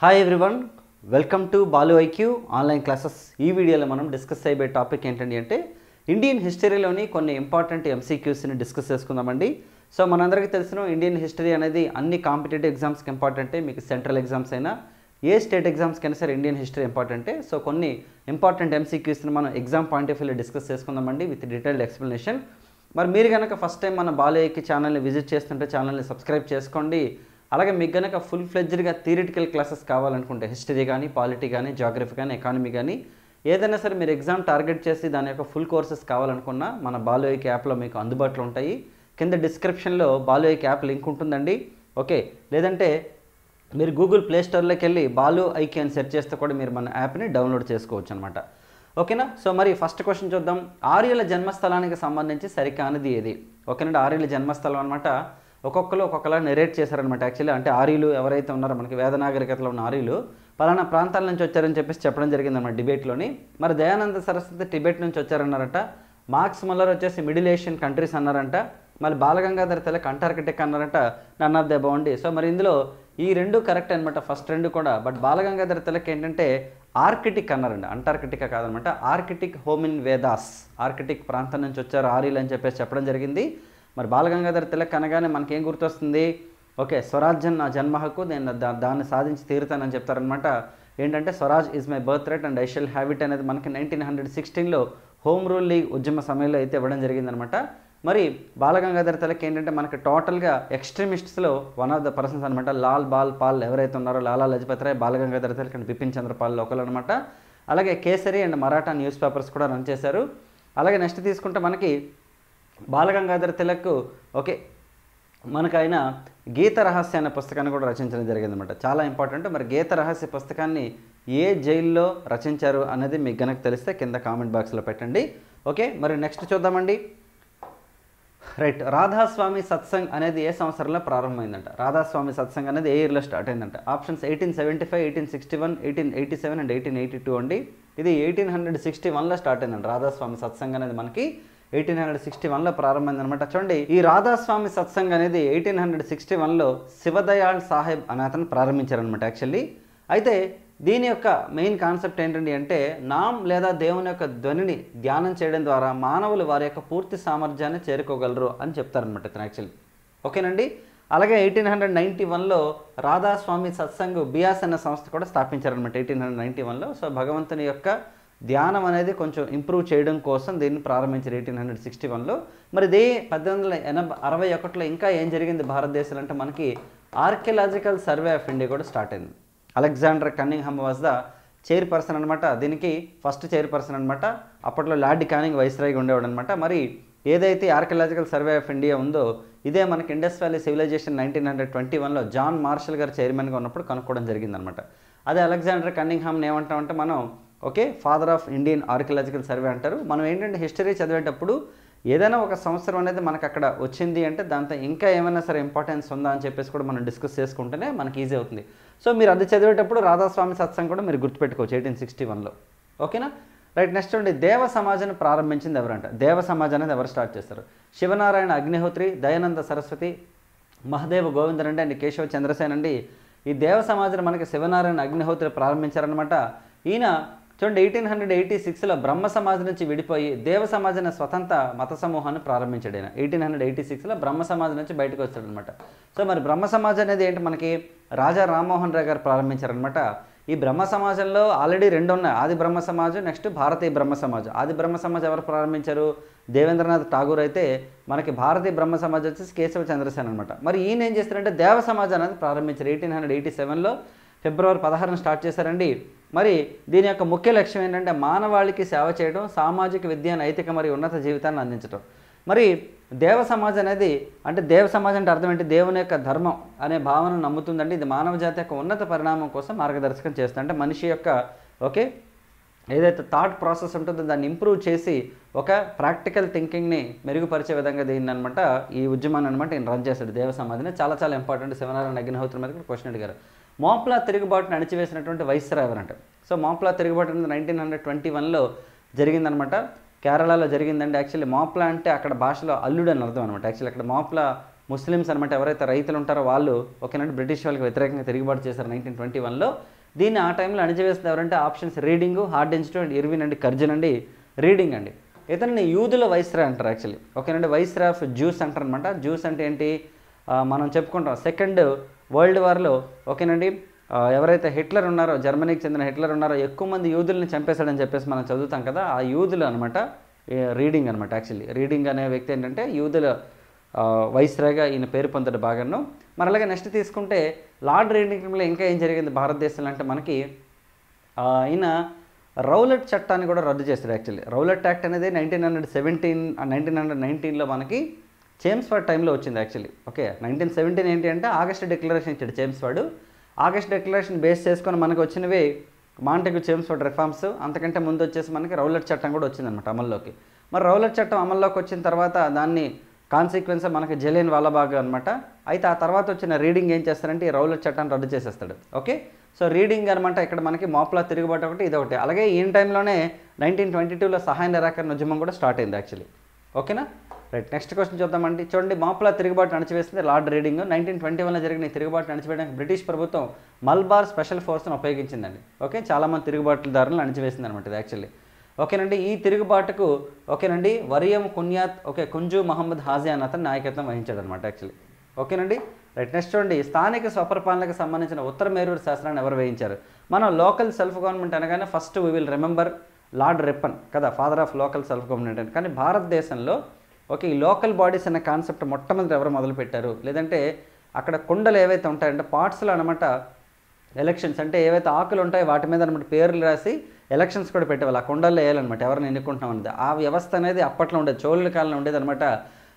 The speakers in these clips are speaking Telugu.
Hi everyone, welcome to Balu IQ online classes. ఈ వీడియోలో మనం డిస్కస్ అయ్యే టాపిక్ ఏంటండి అంటే ఇండియన్ హిస్టరీలోని కొన్ని ఇంపార్టెంట్ ఎంసీక్యూస్ని డిస్కస్ చేసుకుందామండి. సో మనందరికీ తెలిసిన ఇండియన్ హిస్టరీ అనేది అన్ని కాంపిటేటివ్ ఎగ్జామ్స్కి ఇంపార్టెంటే. మీకు సెంట్రల్ ఎగ్జామ్స్ అయినా ఏ స్టేట్ ఎగ్జామ్స్కి అయినా సరే ఇండియన్ హిస్టరీ ఇంపార్టెంటే. సో కొన్ని ఇంపార్టెంట్ ఎంసీక్యూస్ని మనం ఎగ్జామ్ పాయింట్ ఆఫ్ వ్యూలో డిస్కస్ చేసుకుందామండి విత్ డీటెయిల్డ్ ఎక్స్ప్లెనేషన్. మరి మీరు కనుక ఫస్ట్ టైం మన బాలు ఐక్యూ ఛానల్ని విజిట్ చేస్తుంటే ఛానల్ని సబ్స్క్రైబ్ చేసుకోండి. అలాగే మీకు కనుక ఫుల్ ఫ్లెడ్జ్డ్గా థియరిటికల్ క్లాసెస్ కావాలనుకుంటే హిస్టరీ కానీ, పాలిటీ కానీ, జాగ్రఫీ కానీ, ఎకానమీ కానీ ఏదైనా సరే మీరు ఎగ్జామ్ టార్గెట్ చేసి దాని యొక్క ఫుల్ కోర్సెస్ కావాలనుకున్నా మన బాలు ఐక్యూ యాప్లో మీకు అందుబాటులో ఉంటాయి. కింద డిస్క్రిప్షన్లో బాలు ఐక్యూ యాప్ లింక్ ఉంటుందండి. ఓకే, లేదంటే మీరు గూగుల్ ప్లే స్టోర్లోకి వెళ్ళి బాలు ఐక్యూ అని సెర్చ్ చేస్తే కూడా మీరు మన యాప్ని డౌన్లోడ్ చేసుకోవచ్చు అనమాట. ఓకేనా? సో మరి ఫస్ట్ క్వశ్చన్ చూద్దాం. ఆర్యుల జన్మస్థలానికి సంబంధించి సరికానిది ఏది? ఓకేనండి, ఆర్యుల జన్మస్థలం అనమాట. ఒక్కొక్కరు ఒక్కొక్కలా నెరేట్ చేశారనమాట. యాక్చువల్లీ అంటే ఆర్యులు ఎవరైతే ఉన్నారో మనకి వేద నాగరికతలో ఉన్న ఆర్యులు పలానా ప్రాంతాల నుంచి వచ్చారని చెప్పేసి చెప్పడం జరిగిందన్నమాట డిబేట్లోని. మరి దయానంద సరస్వతి టిబెట్ నుంచి వచ్చారన్నారట. మార్క్స్ ముల్లర్ వచ్చేసి మిడిల్ ఏషియన్ కంట్రీస్ అన్నారంట. మరి బాలగంగాధర తిలక్ అంటార్కిటిక్ అన్నారంట. None of the above. So మరి ఇందులో ఈ రెండు కరెక్ట్ అనమాట, ఫస్ట్ రెండు కూడా. బట్ బాలగంగాధర తిలక్ ఏంటంటే ఆర్కిటిక్ అన్నారండి, అంటార్కిటికా కాదనమాట. ఆర్కిటిక్ హోమిన్ వేదాస్, ఆర్కిటిక్ ప్రాంతం నుంచి వచ్చారు ఆర్యులు అని చెప్పేసి చెప్పడం జరిగింది. మరి బాలగంగాధర తిలక్ అనగానే మనకేం గుర్తొస్తుంది? ఓకే, స్వరాజ్యం నా జన్మ హక్కు, నేను దాన్ని సాధించి తీరుతానని చెప్తారనమాట. ఏంటంటే Swaraj is my birth right and I shall have it అనేది మనకి 1916లో హోమ్ రూల్ లీగ్ ఉద్యమ సమయంలో అయితే ఇవ్వడం జరిగిందనమాట. మరి బాలగంగాధర తిలక్ ఏంటంటే మనకి టోటల్గా ఎక్స్ట్రీమిస్ట్స్లో వన్ ఆఫ్ ద పర్సన్స్ అనమాట. లాల్ బాల్ పాల్ ఎవరైతే ఉన్నారో లాలా లజపత్ రాయ్, బాలగంగాధర తిలక్ అండ్ బిపిన్ చంద్రపాల్ ఒకళ్ళు అనమాట. అలాగే kesari and Maratha news papers కూడా రన్ చేశారు. అలాగే నెక్స్ట్ తీసుకుంటే మనకి బాలగంగాధర తిలక్ ఓకే మనకు ఆయన గీత రహస్య అనే పుస్తకాన్ని కూడా రచించడం జరిగిందనమాట. చాలా ఇంపార్టెంట్. మరి గీత రహస్య పుస్తకాన్ని ఏ జైల్లో రచించారు అనేది మీకు గనక తెలిస్తే కింద కామెంట్ బాక్స్లో పెట్టండి. ఓకే, మరి నెక్స్ట్ చూద్దామండి. రైట్, రాధాస్వామి సత్సంగ్ అనేది ఏ సంవత్సరంలో ప్రారంభమైందంట? రాధాస్వామి సత్సంగ్ అనేది ఏ ఇయర్లో స్టార్ట్ అయిందంట? ఆప్షన్స్ 1875, 1861, 1887 అండ్ 1882 అండి. ఇది 1861లో స్టార్ట్ అయిందంట. రాధాస్వామి సత్సంగ్ అనేది మనకి 1861లో ప్రారంభమైందనమాట. చూడండి, ఈ రాధాస్వామి సత్సంగ్ అనేది 1861లో శివదయాళ్ సాహెబ్ అనే అతను ప్రారంభించారనమాట యాక్చువల్లీ. అయితే దీని యొక్క మెయిన్ కాన్సెప్ట్ ఏంటండి అంటే నామ్ లేదా దేవుని యొక్క ధ్వనిని ధ్యానం చేయడం ద్వారా మానవులు వారి యొక్క పూర్తి సామర్థ్యాన్ని చేరుకోగలరు అని చెప్తారనమాట ఇతను యాక్చువల్లీ. ఓకేనండి. అలాగే 1891లో రాధాస్వామి సత్సంగ్ బియాస్ అనే సంస్థ కూడా స్థాపించారనమాట 1891లో. సో భగవంతుని యొక్క ధ్యానం అనేది కొంచెం ఇంప్రూవ్ చేయడం కోసం దీన్ని ప్రారంభించారు 1861లో. మరి ఇది 1861లో ఇంకా ఏం జరిగింది భారతదేశంలో అంటే మనకి ఆర్కియలాజికల్ సర్వే ఆఫ్ ఇండియా కూడా స్టార్ట్ అయింది. Alexander Cunningham was the chairperson అనమాట. దీనికి ఫస్ట్ చైర్పర్సన్ అనమాట. అప్పట్లో లార్డ్ కానింగ్ వైస్రాయ్గా ఉండేవాడు అనమాట. మరి ఏదైతే ఆర్కియలాజికల్ సర్వే ఆఫ్ ఇండియా ఉందో ఇదే మనకి ఇండస్ వ్యాలీ సివిలైజేషన్ 1921లో జాన్ మార్షల్ గారు చైర్మన్గా ఉన్నప్పుడు కనుక్కోవడం జరిగిందనమాట. అదే అలెగ్జాండర్ కన్నింగ్హామ్ని ఏమంటామంటే మనం okay father of Indian archaeological survey అంటారు. మనం ఏంటంటే హిస్టరీ చదివేటప్పుడు ఏదైనా ఒక సంవత్సరం అనేది మనకు అక్కడ వచ్చింది అంటే దాంతో ఇంకా ఏమైనా సరే ఇంపార్టెన్స్ ఉందా అని చెప్పేసి కూడా మనం డిస్కస్ చేసుకుంటేనే మనకి ఈజీ అవుతుంది. సో మీరు అది చదివేటప్పుడు రాధాస్వామి సత్సంగ్ కూడా మీరు గుర్తుపెట్టుకోవచ్చు 1861లో. ఓకేనా? రైట్, నెక్స్ట్ అండి, దేవ సమాజాన్ని ప్రారంభించింది ఎవరంట? దేవ సమాజ్ అనేది ఎవరు స్టార్ట్ చేస్తారు? శివనారాయణ అగ్నిహోత్రి, దయానంద సరస్వతి, మహదేవ గోవిందన్ అండి కేశవ చంద్రసేన్ అండి. ఈ దేవ సమాజాన్ని మనకి శివనారాయణ అగ్నిహోత్రి ప్రారంభించారనమాట. ఈయన చూడండి 1886లో బ్రహ్మ సమాజ్ నుంచి విడిపోయి దేవ సమాజ్ అనే స్వతంత్ర మత సమూహాన్ని ప్రారంభించాడు ఆయన 1886లో. బ్రహ్మ సమాజ్ నుంచి బయటకు వచ్చాడు అనమాట. సో మరి బ్రహ్మ సమాజ్ అనేది ఏంటి మనకి రాజా రామ్మోహన్ రాయ్ గారు ప్రారంభించారనమాట. ఈ బ్రహ్మ సమాజంలో ఆల్రెడీ రెండు ఉన్నాయి, ఆది బ్రహ్మ సమాజ్, నెక్స్ట్ భారతీయ బ్రహ్మ సమాజ్. ఆది బ్రహ్మ సమాజ్ ఎవరు ప్రారంభించారు? దేవేంద్రనాథ్ ఠాగూర్. అయితే మనకి భారతీయ బ్రహ్మ సమాజ్ వచ్చేసి కేశవ చంద్రసేన్ అనమాట. మరి ఈయన ఏం చేస్తారంటే దేవ సమాజ్ అనేది ప్రారంభించారు 1887లో ఫిబ్రవరి 16న స్టార్ట్ చేశారండి. మరి దీని యొక్క ముఖ్య లక్ష్యం ఏంటంటే మానవాళికి సేవ చేయడం, సామాజిక విద్య, నైతిక మరియు ఉన్నత జీవితాన్ని అందించడం. మరి దేవ సమాజ్ అనేది అంటే దేవ సమాజ్ అంటే అర్థం ఏంటి? దేవుని యొక్క ధర్మం అనే భావన నమ్ముతుందండి. ఇది మానవ జాతి యొక్క ఉన్నత పరిణామం కోసం మార్గదర్శకం చేస్తుంది. అంటే మనిషి యొక్క ఓకే ఏదైతే థాట్ ప్రాసెస్ ఉంటుందో దాన్ని ఇంప్రూవ్ చేసి ఒక ప్రాక్టికల్ థింకింగ్ని మెరుగుపరిచే విధంగా దీన్ని అనమాట ఈ ఉద్యమాన్ని అనమాట ఈయన రన్ చేశాడు దేవ సమాధిని. చాలా చాలా ఇంపార్టెంట్. శివనారాయణ అగ్నిహోత్రి మీద కూడా క్వశ్చన్ అడిగారు. మోప్లా తిరుగుబాటును అణిచివేసినటువంటి వైస్రాయ్ ఎవరంట? సో మోప్లా తిరుగుబాటు అనేది 1921లో జరిగిందనమాట. కేరళలో జరిగిందండి. యాక్చువల్లీ మోప్లా అంటే అక్కడ భాషలో అల్లుడు అని అర్థం అనమాట. యాక్చువల్లీ అక్కడ మోప్లా ముస్లిమ్స్ అనమాట ఎవరైతే రైతులు ఉంటారో వాళ్ళు ఓకేనండి బ్రిటిష్ వాళ్ళకి వ్యతిరేకంగా తిరుగుబాటు చేశారు 1921లో. దీన్ని ఆ టైంలో అణిచివేసింది ఎవరంటే options Reading, Hardinge, Irwin అండి, కర్జన్ అండి. రీడింగ్ అండి, ఇతన్ని యూదుల వైస్రాయ్ అంటారు యాక్చువల్లీ. ఓకేనండి, వైస్రాయ్ ఆఫ్ జ్యూస్ అంటారు అనమాట. జ్యూస్ అంటే ఏంటి, మనం చెప్పుకుంటాం సెకండ్ వరల్డ్ వార్లో ఓకేనండి ఎవరైతే హిట్లర్ ఉన్నారో, జర్మనీకి చెందిన హిట్లర్ ఉన్నారో ఎక్కువ మంది యూదుల్ని చంపేశాడని చెప్పేసి మనం చదువుతాం కదా, ఆ యూదులు అనమాట రీడింగ్ అనమాట. యాక్చువల్లీ రీడింగ్ అనే వ్యక్తి ఏంటంటే యూదుల వైస్రాయ్గా ఈయన పేరు పొందాడు బాగాను. మరి అలాగే నెక్స్ట్ తీసుకుంటే లార్డ్ రీడింగ్లో ఇంకా ఏం జరిగింది భారతదేశంలో అంటే మనకి ఈయన రౌలట్ చట్టాన్ని కూడా రద్దు చేశాడు. యాక్చువల్లీ రౌలట్ యాక్ట్ అనేది 1919లో మనకి చేమ్స్ఫర్డ్ టైంలో వచ్చింది యాక్చువల్లీ. ఓకే, 1917 ఏంటి అంటే ఆగస్ట్ డిక్లరేషన్ ఇచ్చాడు చేమ్స్ఫర్డ్. ఆగస్ట్ డిక్లరేషన్ బేస్ చేసుకొని మనకు వచ్చినవి మాంటెగ్యూ చేమ్స్ఫర్డ్ రిఫార్మ్స్. అంతకంటే ముందు వచ్చేసి మనకి రౌలట్ చట్టం కూడా వచ్చిందనమాట అమల్లోకి. మరి రౌలట్ చట్టం అమల్లోకి వచ్చిన తర్వాత దాన్ని కాన్సిక్వెన్స్ మనకి జలియన్ వాలాబాగ్ అనమాట. అయితే ఆ తర్వాత వచ్చిన రీడింగ్ ఏం చేస్తారంటే ఈ రౌలట్ చట్టాన్ని రద్దు చేసేస్తాడు. ఓకే, సో రీడింగ్ అనమాట ఇక్కడ మనకి మాప్లా తిరుగుబాటు ఒకటి, ఇదొకటి. అలాగే ఈ టైంలోనే 1922లో సహాయ నిరాకరణ ఉద్యమం కూడా స్టార్ట్ అయింది యాక్చువల్లీ. ఓకేనా, రైట్. నెక్స్ట్ క్వశ్చన్ చూద్దామండి. చూడండి, మాప్లా తిరుగుబాటు అణచివేసింది లార్డ్ రీడింగ్. 1921లో జరిగిన ఈ తిరుగుబాటు అణచివేయడానికి బ్రిటిష్ ప్రభుత్వం మల్బార్ స్పెషల్ ఫోర్స్ను ఉపయోగించిందండి. ఓకే, చాలామంది తిరుగుబాటుదారులను అణచివేసింది అనమాట ఇది యాక్చువల్లీ. ఓకేనండి, ఈ తిరుగుబాటుకు ఓకేనండి వరియం కున్యాత్ కుంజు మహమ్మద్ హాజియాన్ అతను నాయకత్వం వహించాడు అనమాట యాక్చువల్లీ. ఓకేనండి, రైట్. నెక్స్ట్ చూడండి, స్థానిక స్వపరిపాలనకు సంబంధించిన ఉత్తర మేరూరు శాసనాన్ని ఎవరు వేయించారు? మనం లోకల్ సెల్ఫ్ గవర్నమెంట్ అనగానే first we will remember Lord Ripon కదా, father of local self government అని. కానీ భారతదేశంలో ఓకే ఈ లోకల్ బాడీస్ అనే కాన్సెప్ట్ మొట్టమొదటి ఎవరు మొదలుపెట్టారు? లేదంటే అక్కడ కుండలు ఏవైతే ఉంటాయంటే పార్ట్స్లో అనమాట ఎలక్షన్స్ అంటే ఏవైతే ఆకులు ఉంటాయో వాటి మీద అనమాట పేర్లు రాసి ఎలక్షన్స్ కూడా పెట్టేవాళ్ళు. ఆ కుండల్లో వేయాలన్నమాట ఎవరిని ఎన్నుకుంటున్నాం అనేది. ఆ వ్యవస్థ అనేది అప్పట్లో ఉండేది, చోళుల కాలంలో ఉండేది అనమాట.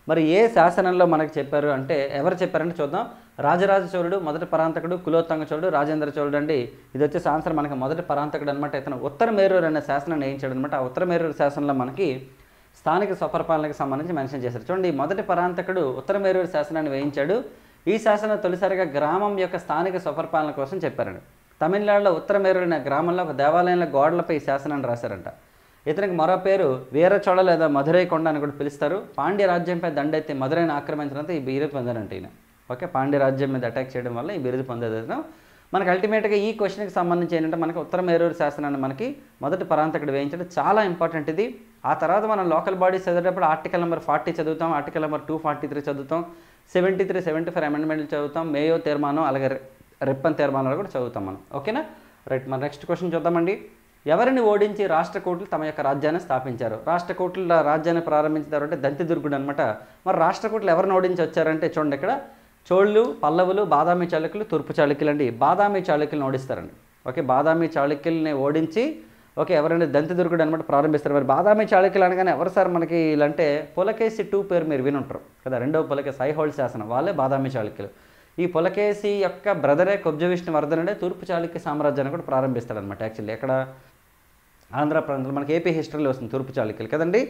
మరి ఏ శాసనంలో మనకు చెప్పారు అంటే ఎవరు చెప్పారంటే చూద్దాం. రాజరాజ చోళుడు, మొదటి పరాంతకుడు, కులోత్తంగ చోళుడు, రాజేంద్ర చోళుడు అండి. ఇది వచ్చేసి ఆన్సర్ మనకి మొదటి పరాంతకుడు అనమాట. ఇతను ఉత్తర మేరూరు అనే శాసనాన్ని వేయించాడు అనమాట. ఆ ఉత్తర మేరూరు శాసనంలో మనకి స్థానిక స్వపరిపాలనకు సంబంధించి మెన్షన్ చేశారు. చూడండి, మొదటి పరాంతకుడు ఉత్తర మేరూరు శాసనాన్ని వేయించాడు. ఈ శాసనం తొలిసారిగా గ్రామం యొక్క స్థానిక స్వపరిపాలన కోసం చెప్పారండి. తమిళనాడులో ఉత్తర మేరూరు అనే గ్రామంలో ఒక దేవాలయంలో గోడలపై ఈ శాసనాన్ని రాశారంట. ఇతనికి మరో పేరు వీరచోళ లేదా మధురై కొండ అని కూడా పిలుస్తారు. పాండ్య రాజ్యంపై దండెత్తి మధురైని ఆక్రమించడంతో ఈ బిరుదు పొందారంట ఈయన. ఓకే, పాండ్య రాజ్యం మీద అటాక్ చేయడం వల్ల ఈ బిరుదు పొందేది. మనకు అల్టిమేట్గా ఈ క్వశ్చన్కి సంబంధించి ఏంటంటే మనకి ఉత్తర మేరూరు శాసనాన్ని మనకి మొదటి పరాంతకుడు వేయించడం చాలా ఇంపార్టెంట్ ఇది. ఆ తర్వాత మనం లోకల్ బాడీస్ చదివేటప్పుడు ఆర్టికల్ నెంబర్ 40 చదువుతాం, ఆర్టికల్ నెంబర్ 243 చదువుతాం, 73, 74 అమెండ్మెంట్లు చదువుతాం, మేయో తీర్మానం అలాగే రిప్పన్ తీర్మానాలు కూడా చదువుతాం మనం. ఓకేనా, రైట్. మన నెక్స్ట్ క్వశ్చన్ చూద్దామండి. ఎవరిని ఓడించి రాష్ట్రకూటులు తమ యొక్క రాజ్యాన్ని స్థాపించారు? రాష్ట్రకూటుల రాజ్యాన్ని ప్రారంభించారు అంటే దంతిదుర్గుడు అనమాట. మరి రాష్ట్రకూటులు ఎవరిని ఓడించి వచ్చారంటే చూడండి, ఇక్కడ చోళ్ళు, పల్లవులు, బాదామి చాళుక్యులు, తూర్పు చాళుక్యులు అండి. బాదామి చాళుక్యులను ఓడిస్తారండి. ఓకే, బాదామి చాళుక్యుల్ని ఓడించి ఓకే ఎవరైనా దంతిదుర్గుడు అనమాట ప్రారంభిస్తారు. మరి బాదామి చాళుక్యులు అనగానే ఎవరు సార్ మనకి ఇలాంటే పులకేసి 2 పేరు మీరు వినుంటారు కదా, రెండవ పులకేసి ఐహోల్డ్ శాసనం వాళ్ళే బాదామి చాళుక్యులు. ఈ పులకేసి యొక్క బ్రదరే కుబ్జ విష్ణువర్ధనుడే తూర్పు చాళుక్య సామ్రాజ్యాన్ని కూడా ప్రారంభిస్తాడనమాట. యాక్చువల్లీ ఎక్కడ ఆంధ్రప్రదేశ్లో మనకి ఏపీ హిస్టరీలో వస్తుంది తూర్పు చాళుక్యులు కదండి.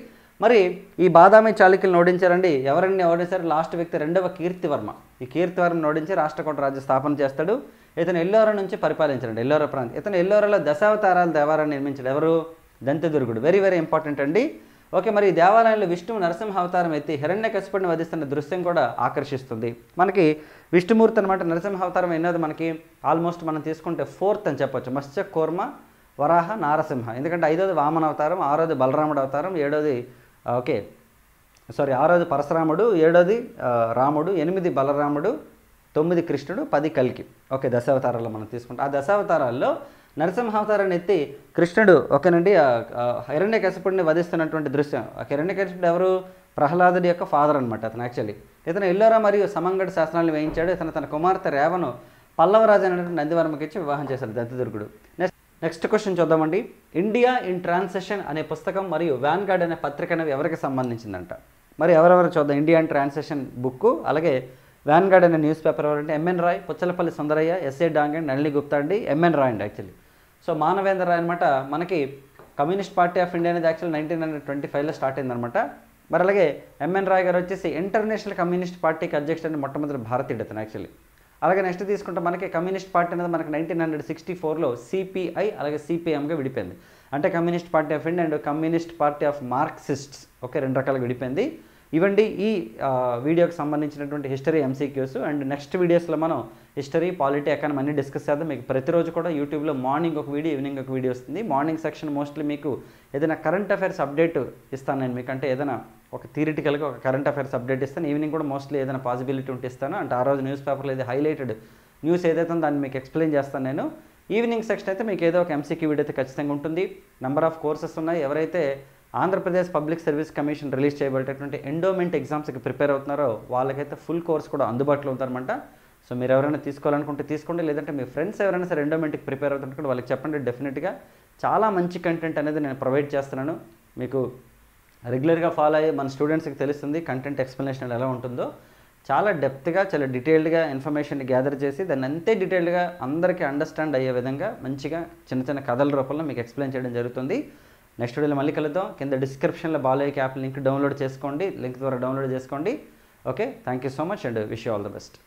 మరి ఈ బాదామి చాళుక్యులను ఓడించారండి. ఎవరిని ఓడించారు? లాస్ట్ వ్యక్తి రెండవ కీర్తివర్మ. ఈ కీర్తివర్మను ఓడించి రాష్ట్రకూట రాజ్య స్థాపన చేస్తాడు. ఇతను ఎల్లోరా నుంచి పరిపాలించాడు, ఎల్లోరా ప్రాంతం. ఇతను ఎల్లోరాలో దశావతారాల దేవాలయాన్ని నిర్మించాడు. ఎవరు? దంతిదుర్గుడు. వెరీ వెరీ ఇంపార్టెంట్ అండి. ఓకే, మరి ఈ దేవాలయంలో విష్ణువు నరసింహ అవతారం ఎత్తి హిరణ్యకశిపుడిని వధిస్తున్న దృశ్యం కూడా ఆకర్షిస్తుంది. మనకి విష్ణుమూర్తి అనమాట నరసింహ అవతారం ఎన్నోది మనకి ఆల్మోస్ట్ మనం తీసుకుంటే 4th అని చెప్పొచ్చు. మత్స్య, కూర్మ, వరాహ, నారసింహ. ఎందుకంటే 5వది వామన అవతారం, 6వది బలరాముడు అవతారం, 7వది ఆరోది పరశురాముడు, 7వది రాముడు, 8 బలరాముడు, 9 కృష్ణుడు, 10 కల్కి. ఓకే, దశావతారాల్లో మనం తీసుకుంటాం. ఆ దశావతారాల్లో నరసింహావతారాన్ని ఎత్తి కృష్ణుడు ఓకేనండి హిరణ్యకశిపుడిని వధిస్తున్నటువంటి దృశ్యం. హిరణ్యకశిపుడు ఎవరు? ప్రహ్లాదుడి యొక్క ఫాదర్ అనమాట అతను. యాక్చువల్లీ ఇతను ఎల్లోరా మరియు సమంగడ్ శాసనాలను వేయించాడు. ఇతను తన కుమార్తె రేవను పల్లవరాజు అనేటువంటి నందివర్మకి ఇచ్చి వివాహం చేశాడు దంతిదుర్గుడు. నెక్స్ట్ క్వశ్చన్ చూద్దామండి. ఇండియా ఇన్ ట్రాన్సిషన్ అనే పుస్తకం మరియు వ్యాన్గార్డ్ అనే పత్రిక అనేవి ఎవరికి సంబంధించిందంట? మరి ఎవరెవరు చూద్దాం. ఇండియా ఇన్ ట్రాన్సిషన్ బుక్, అలాగే వ్యాన్గార్డ్ అనే న్యూస్ పేపర్ ఎవరంటే MN Roy, Puchalapalli Sundarayya, SA Dange and Nalini Gupta అండి. ఎంఎన్ రాయ్ అండి యాక్చువల్లీ. సో మానవేంద్ర రాయ్ అనమాట మనకి కమ్యూనిస్ట్ పార్టీ ఆఫ్ ఇండియా అనేది యాక్చువల్లీ 1925లో స్టార్ట్ అయిందనమాట. మరి అలాగే ఎంఎన్ రాయ్ గారు వచ్చేసి ఇంటర్నేషనల్ కమ్యూనిస్ట్ పార్టీకి అధ్యక్షుడు మొట్టమొదటి భారతీయుడు అతను యాక్చువల్లీ. అలాగే నెక్స్ట్ తీసుకుంటే మనకి కమ్యూనిస్ట్ పార్టీ అనేది మనకి 1964లో సిపిఐ అలాగే సిపిఎంగా విడిపోయింది. అంటే communist party of India and communist party of Marxists okay 2 రకాలుగా విడిపోయింది. ఇవండి ఈ వీడియోకి సంబంధించినటువంటి హిస్టరీ ఎంసీక్యూస్. అండ్ నెక్స్ట్ వీడియోస్లో మనం హిస్టరీ, పాలిటీ, ఎకానమీ అన్ని డిస్కస్ చేద్దాం. మీకు ప్రతిరోజు కూడా యూట్యూబ్లో మార్నింగ్ ఒక వీడియో, ఈవినింగ్ ఒక వీడియో వస్తుంది. మార్నింగ్ సెక్షన్ మోస్ట్లీ మీకు ఏదైనా కరెంట్ అఫైర్స్ అప్డేట్ ఇస్తాను నేను మీకు, అంటే ఏదైనా ఒక థియరిటికల్గా ఒక కరెంట్ అఫైర్స్ అప్డేట్ ఇస్తాను. ఈవినింగ్ కూడా మోస్ట్లీ ఏదైనా పాసిబిలిటీ ఉంటే ఇస్తాను, అంటే ఆ రోజు న్యూస్ పేపర్లో ఏది హైలైటెడ్ న్యూస్ ఏదైతే ఉందో దాన్ని మీకు ఎక్స్ప్లెయిన్ చేస్తాను నేను. ఈవినింగ్ సెక్షన్ అయితే మీకు ఏదో ఒక ఎంసీక్యూ వీడియో అయితే ఖచ్చితంగా ఉంటుంది. నెంబర్ ఆఫ్ కోర్సెస్ ఉన్నాయి. ఎవరైతే Andhra Pradesh public service commission release చేయబడేటటువంటి ఎండోమెంట్ ఎగ్జామ్స్కి ప్రిపేర్ అవుతున్నారో వాళ్ళకైతే ఫుల్ కోర్స్ కూడా అందుబాటులో ఉంటారన్నమాట. సో మీరు ఎవరైనా తీసుకోవాలనుకుంటే తీసుకోండి, లేదంటే మీ ఫ్రెండ్స్ ఎవరైనా సరే ఎండోమెంట్కి ప్రిపేర్ అవుతుంటే వాళ్ళకి చెప్పండి. డెఫినెట్గా చాలా మంచి కంటెంట్ అనేది నేను ప్రొవైడ్ చేస్తున్నాను. మీకు రెగ్యులర్గా ఫాలో అయ్యే మన స్టూడెంట్స్కి తెలుస్తుంది కంటెంట్ ఎక్స్ప్లెనేషన్ ఎలా ఉంటుందో. చాలా డెప్త్గా, చాలా డీటెయిల్డ్గా ఇన్ఫర్మేషన్ గ్యాదర్ చేసి దాన్ని అంతే డీటెయిల్డ్గా అందరికీ అండర్స్టాండ్ అయ్యే విధంగా మంచిగా చిన్న చిన్న కథల రూపంలో మీకు ఎక్స్ప్లెయిన్ చేయడం జరుగుతుంది. నెక్స్ట్ వీడియోలో మళ్ళీ కలుద్దాం. కింద డిస్క్రిప్షన్లో బాలయ్య యాప్ లింక్ డౌన్లోడ్ చేసుకోండి, లింక్ ద్వారా డౌన్లోడ్ చేసుకోండి. Okay, thank you so much and wish you all the best.